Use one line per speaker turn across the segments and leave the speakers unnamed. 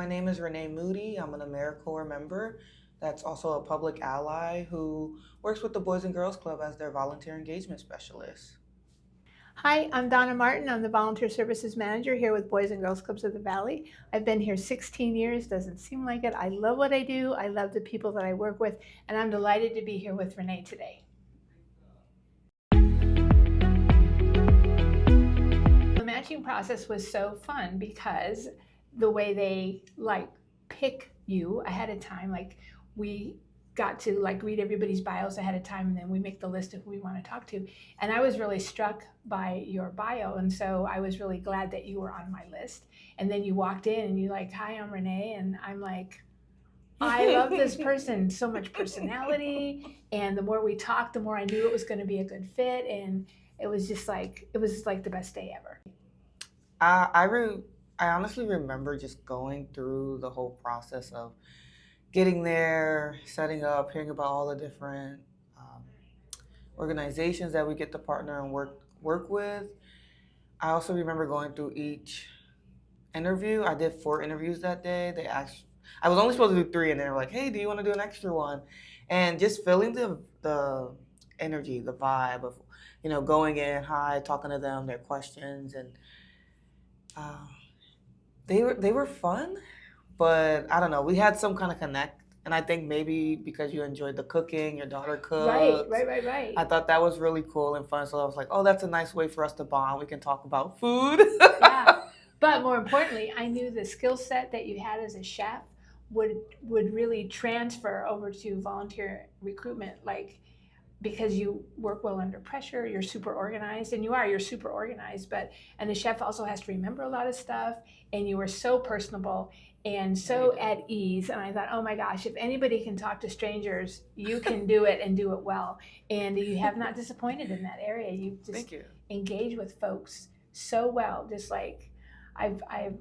My name is Renee Moody. I'm an AmeriCorps member that's also a public ally who works with the Boys and Girls Club as their volunteer engagement specialist.
Hi, I'm Donna Martin. I'm the Volunteer Services Manager here with Boys and Girls Clubs of the Valley. I've been here 16 years, doesn't seem like it. I love what I do. I love the people that I work with, and I'm delighted to be here with Renee today. The matching process was so fun because the way they pick you ahead of time, we got to read everybody's bios ahead of time, and then we make the list of who we want to talk to. And I was really struck by your bio, and so I was really glad that you were on my list. And then you walked in and you're like, "Hi, I'm Renee," and I'm like, I love this person, so much personality. And the more we talked, the more I knew it was going to be a good fit, and it was just like the best day ever.
I honestly remember just going through the whole process of getting there, setting up, hearing about all the different organizations that we get to partner and work with. I also remember going through each interview. I did 4 interviews that day. I was only supposed to do 3, and they were like, "Hey, do you want to do an extra one?" And just feeling the energy, the vibe of going in, hi, talking to them, their questions, and they were fun. But I don't know, we had some kind of connect. And I think maybe because you enjoyed the cooking, your daughter cooked.
Right.
I thought that was really cool and fun. So I was like, oh, that's a nice way for us to bond. We can talk about food.
Yeah. But more importantly, I knew the skill set that you had as a chef would really transfer over to volunteer recruitment, because you work well under pressure, you're super organized, and you're super organized, and the chef also has to remember a lot of stuff, and you were so personable and so at ease. And I thought, oh my gosh, if anybody can talk to strangers, you can do it and do it well. And you have not disappointed in that area. You just engage with folks so well. Just like I've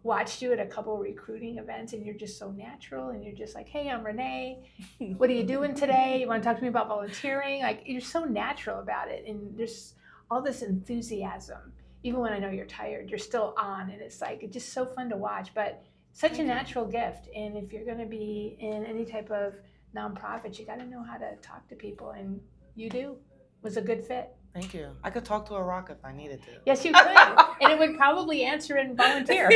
watched you at a couple of recruiting events, and you're just so natural, and you're just like, "Hey, I'm Renee. What are you doing today? You want to talk to me about volunteering?" You're so natural about it, and there's all this enthusiasm. Even when I know you're tired, you're still on, and it's just so fun to watch. But such a natural gift, and if you're going to be in any type of nonprofit, you got to know how to talk to people, and you do. It was a good fit.
Thank you. I could talk to a rock if I needed to.
Yes, you could. And it would probably answer and volunteer.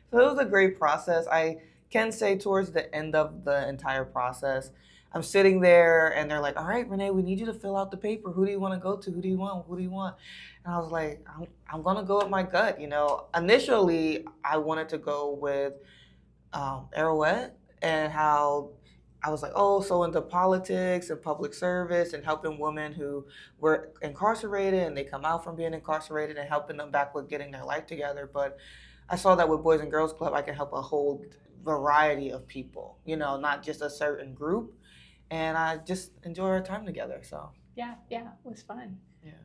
So it was a great process. I can say towards the end of the entire process, I'm sitting there and they're like, "All right, Renee, we need you to fill out the paper. Who do you want to go to? Who do you want? Who do you want?" And I was like, I'm going to go with my gut. Initially, I wanted to go with Arrowhead, and how I was like, oh, so into politics and public service and helping women who were incarcerated and they come out from being incarcerated and helping them back with getting their life together. But I saw that with Boys and Girls Club, I can help a whole variety of people, not just a certain group. And I just enjoy our time together. So
yeah, it was fun.
Yeah.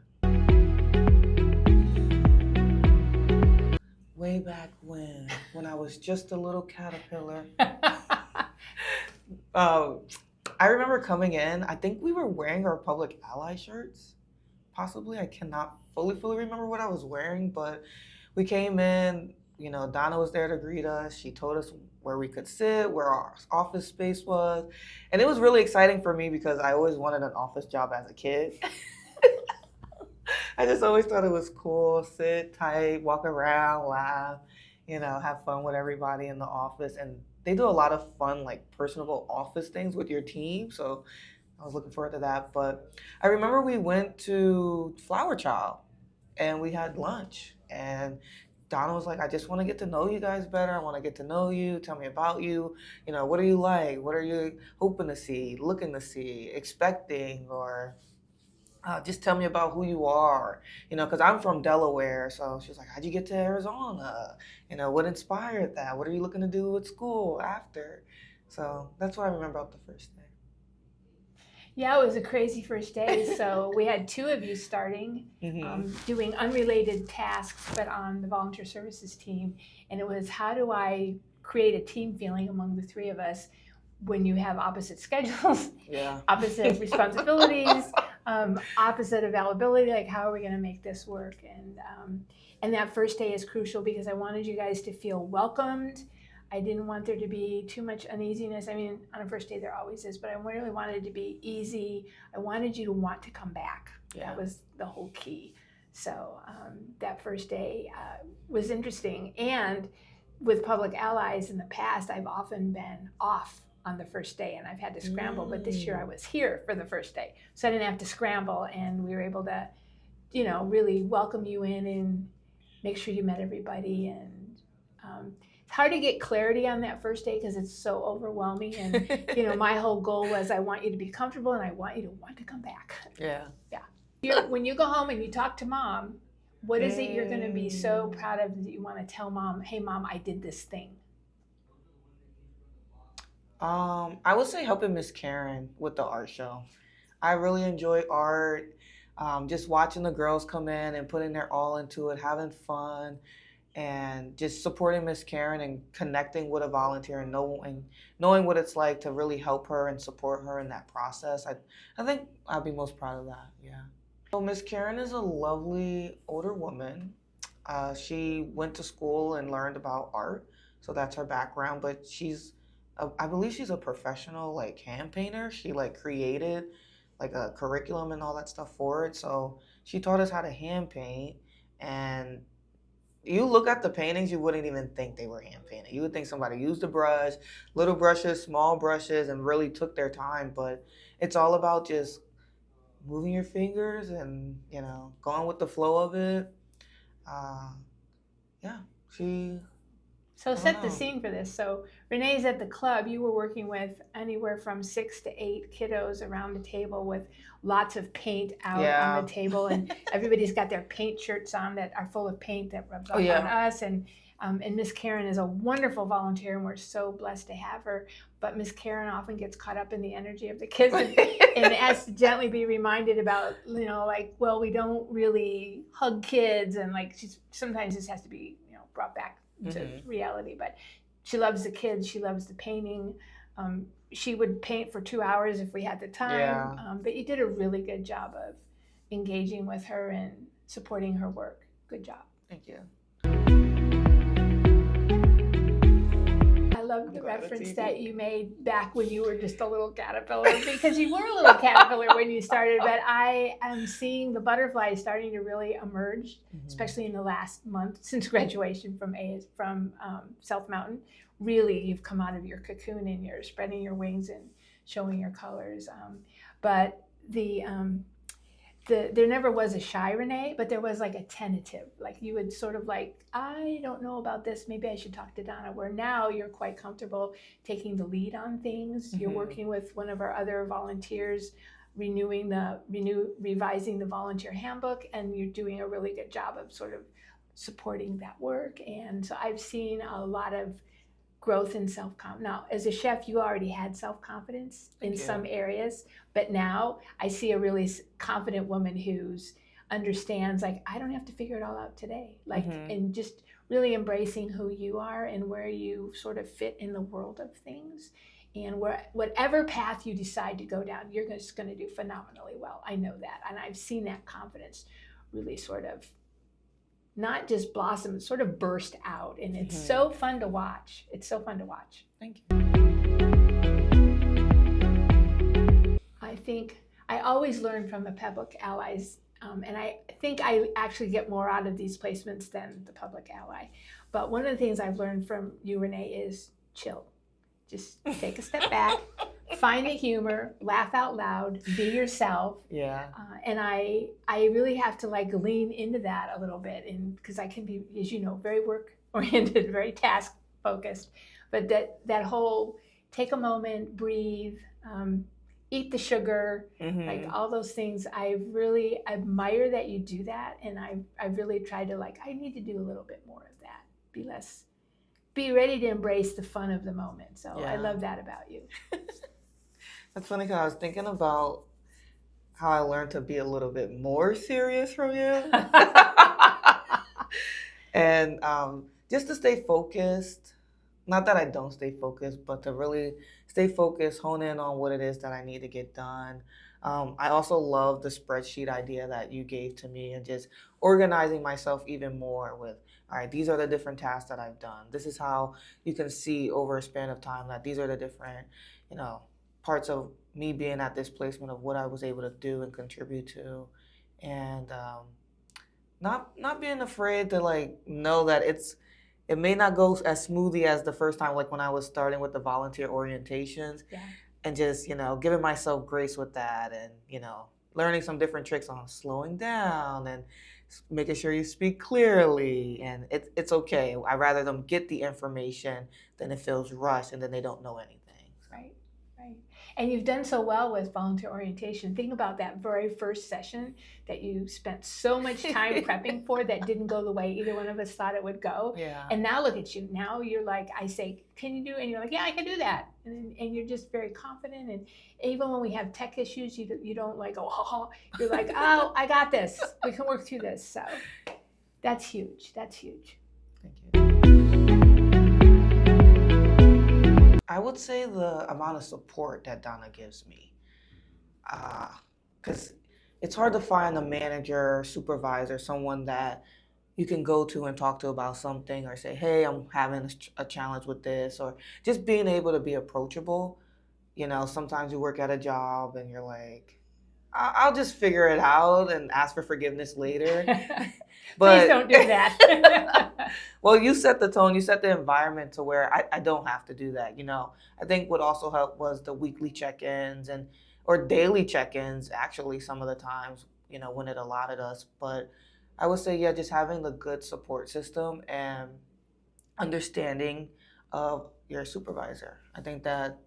Way back when I was just a little caterpillar. I remember coming in, I think we were wearing our public ally shirts, possibly. I cannot fully remember what I was wearing, but we came in, Donna was there to greet us. She told us where we could sit, where our office space was. And it was really exciting for me because I always wanted an office job as a kid. I just always thought it was cool, sit tight, walk around, laugh, have fun with everybody in the office. And they do a lot of fun, personable office things with your team. So I was looking forward to that. But I remember we went to Flower Child and we had lunch. And Donna was like, "I just want to get to know you guys better. I want to get to know you. Tell me about you. What are you like? What are you hoping to see, looking to see, expecting, or just tell me about who you are, because I'm from Delaware." So she was like, "How'd you get to Arizona? What inspired that? What are you looking to do with school after?" So that's what I remember about the first day.
Yeah, it was a crazy first day. So we had 2 of you starting, doing unrelated tasks, but on the volunteer services team. And it was, how do I create a team feeling among the 3 of us when you have opposite schedules, opposite responsibilities, opposite availability, like how are we going to make this work? And that first day is crucial because I wanted you guys to feel welcomed. I didn't want there to be too much uneasiness. I mean, on a first day there always is, but I really wanted it to be easy. I wanted you to want to come back.
Yeah.
That was the whole key. So that first day was interesting. And with public allies in the past, I've often been off on the first day and I've had to scramble, but this year I was here for the first day. So I didn't have to scramble and we were able to, really welcome you in and make sure you met everybody. And it's hard to get clarity on that first day because it's so overwhelming. And, my whole goal was I want you to be comfortable and I want you to want to come back.
Yeah.
Yeah. When you go home and you talk to mom, what is it you're going to be so proud of that you want to tell mom, hey, mom, I did this thing?
I would say helping Miss Karen with the art show. I really enjoy art. Just watching the girls come in and putting their all into it, having fun, and just supporting Miss Karen and connecting with a volunteer and knowing what it's like to really help her and support her in that process. I think I'd be most proud of that. Yeah. So Miss Karen is a lovely older woman. She went to school and learned about art, so that's her background. But I believe she's a professional hand painter. She created a curriculum and all that stuff for it. So she taught us how to hand paint. And you look at the paintings, you wouldn't even think they were hand painted. You would think somebody used a brush, little brushes, small brushes, and really took their time. But it's all about just moving your fingers and going with the flow of it.
So set the scene for this. So Renee's at the club. You were working with anywhere from 6 to 8 kiddos around the table with lots of paint out on the table, and everybody's got their paint shirts on that are full of paint that rubs off on us. And Miss Karen is a wonderful volunteer, and we're so blessed to have her. But Miss Karen often gets caught up in the energy of the kids and has to gently be reminded about, we don't really hug kids, and sometimes this has to be brought back to reality. But she loves the kids. She loves the painting. She would paint for 2 hours if we had the time. But you did a really good job of engaging with her and supporting her work. Good job.
Thank you.
I love the reference that you made back when you were just a little caterpillar, because you were a little caterpillar when you started, but I am seeing the butterflies starting to really emerge, especially in the last month since graduation from South Mountain. Really, you've come out of your cocoon and you're spreading your wings and showing your colors. But there never was a shy Renee, but there was a tentative. You would sort of I don't know about this. Maybe I should talk to Donna. Where now you're quite comfortable taking the lead on things. You're working with one of our other volunteers, revising the volunteer handbook, and you're doing a really good job of sort of supporting that work. And so I've seen a lot of growth in self-confidence. Now, as a chef, you already had self-confidence in some areas, but now I see a really confident woman who's understands I don't have to figure it all out today. And just really embracing who you are and where you sort of fit in the world of things. And whatever path you decide to go down, you're just going to do phenomenally well. I know that. And I've seen that confidence really sort of not just blossom, sort of burst out. And it's so fun to watch. It's so fun to watch.
Thank you.
I think I always learn from the public allies, and I think I actually get more out of these placements than the public ally. But one of the things I've learned from you, Renee, is chill. Just take a step back, find the humor, laugh out loud, be yourself.
Yeah.
And I really have to lean into that a little bit, and because I can be, as you know, very work oriented, very task focused. But that whole take a moment, breathe, eat the sugar, all those things. I really admire that you do that, and I've really tried to I need to do a little bit more of that. Be ready to embrace the fun of the moment. So I love that about you.
That's funny because I was thinking about how I learned to be a little bit more serious from you. And just to stay focused. Not that I don't stay focused, but to really stay focused, hone in on what it is that I need to get done. I also love the spreadsheet idea that you gave to me and just organizing myself even more with, all right, these are the different tasks that I've done. This is how you can see over a span of time that these are the different, you know, parts of me being at this placement of what I was able to do and contribute to. And not being afraid to like know that it may not go as smoothly as the first time, like when I was starting with the volunteer orientations,
Yeah.
and just giving myself grace with that, and learning some different tricks on slowing down and making sure you speak clearly, and it's okay. I rather them get the information than it feels rushed and then they don't know anything.
Right, right. And you've done so well with volunteer orientation. Think about that very first session that you spent so much time prepping for that didn't go the way either one of us thought it would go.
Yeah.
And now look at you. Now you're like, I say, can you do it? And you're like, yeah, I can do that. And you're just very confident. And even when we have tech issues, you don't like, oh, you're like, oh, I got this. We can work through this. So that's huge. That's huge.
Thank you. I would say the amount of support that Donna gives me. Because it's hard to find a manager, supervisor, someone that you can go to and talk to about something, or say, hey, I'm having a challenge with this, or just being able to be approachable. Sometimes you work at a job and you're like, I'll just figure it out and ask for forgiveness later.
But please don't do that.
Well, you set the tone, you set the environment to where I don't have to do that. I think what also helped was the weekly check-ins or daily check-ins, actually, some of the times, when it allotted us. But I would say, yeah, just having the good support system and understanding of your supervisor. I think that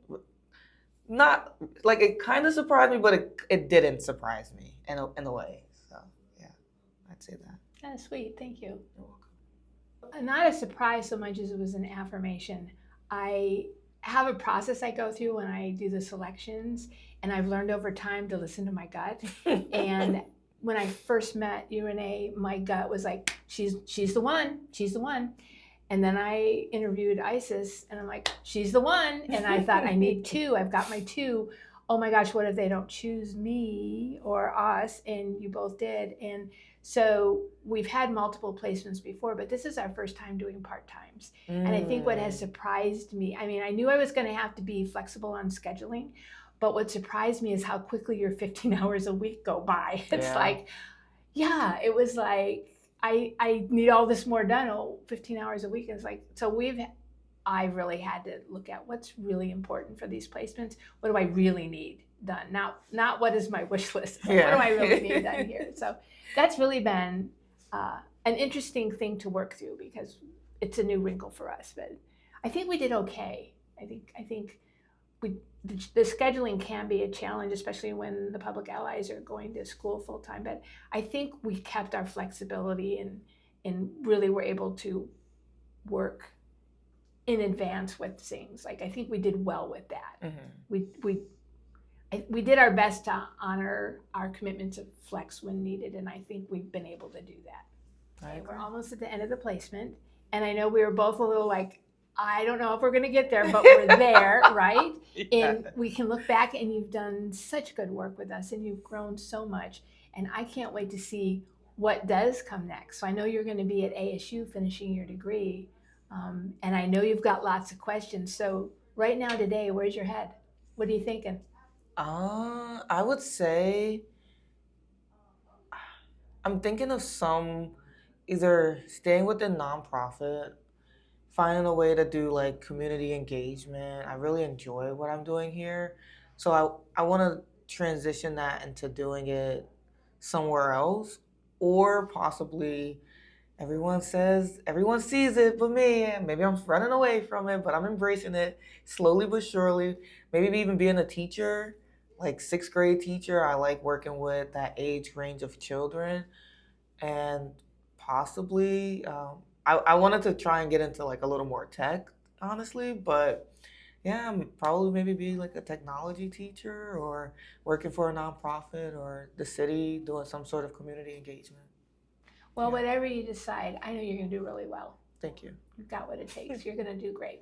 not like it kind of surprised me, but it didn't surprise me in a way. So yeah, I'd say that.
That's sweet. Thank you.
You're welcome.
Not a surprise so much as it was an affirmation. I have a process I go through when I do the selections, and I've learned over time to listen to my gut. And when I first met you, Renee, my gut was like, she's the one. She's the one. And then I interviewed Isis, and I'm like, she's the one. And I thought, I need two. I've got my two. Oh my gosh, what if they don't choose me or us? And you both did. And so we've had multiple placements before, but this is our first time doing part-times. And I think what has surprised me, I mean, I knew I was going to have to be flexible on scheduling, but what surprised me is how quickly your 15 hours a week go by. It's like, yeah, it was like, I need all this more done. 15 hours a week. It's like, so I really had to look at what's really important for these placements. What do I really need done? Not what is my wish list. What do I really need done here? So that's really been an interesting thing to work through because it's a new wrinkle for us. But I think we did okay. I think the scheduling can be a challenge, especially when the public allies are going to school full time. But I think we kept our flexibility and really were able to work in advance with things. Like I think we did well with that. Mm-hmm. We did our best to honor our commitment to flex when needed, and I think we've been able to do that. Okay, we're almost at the end of the placement, and I know we were both a little like, I don't know if we're going to get there, but we're there, right? Yeah. And we can look back, and you've done such good work with us, and you've grown so much, and I can't wait to see what does come next. So I know you're going to be at ASU finishing your degree, and I know you've got lots of questions. So right now today, where's your head? What are you thinking?
I would say I'm thinking of either staying with the nonprofit, finding a way to do like community engagement. I really enjoy what I'm doing here. So I want to transition that into doing it somewhere else, or possibly everyone sees it but me. Maybe I'm running away from it, but I'm embracing it slowly but surely. Maybe even being a teacher, like 6th grade teacher. I like working with that age range of children, and possibly I wanted to try and get into like a little more tech, honestly, but yeah, probably maybe be like a technology teacher or working for a nonprofit or the city doing some sort of community engagement.
Well, whatever you decide, I know you're going to do really well.
Thank you.
You've got what it takes. You're going to do great.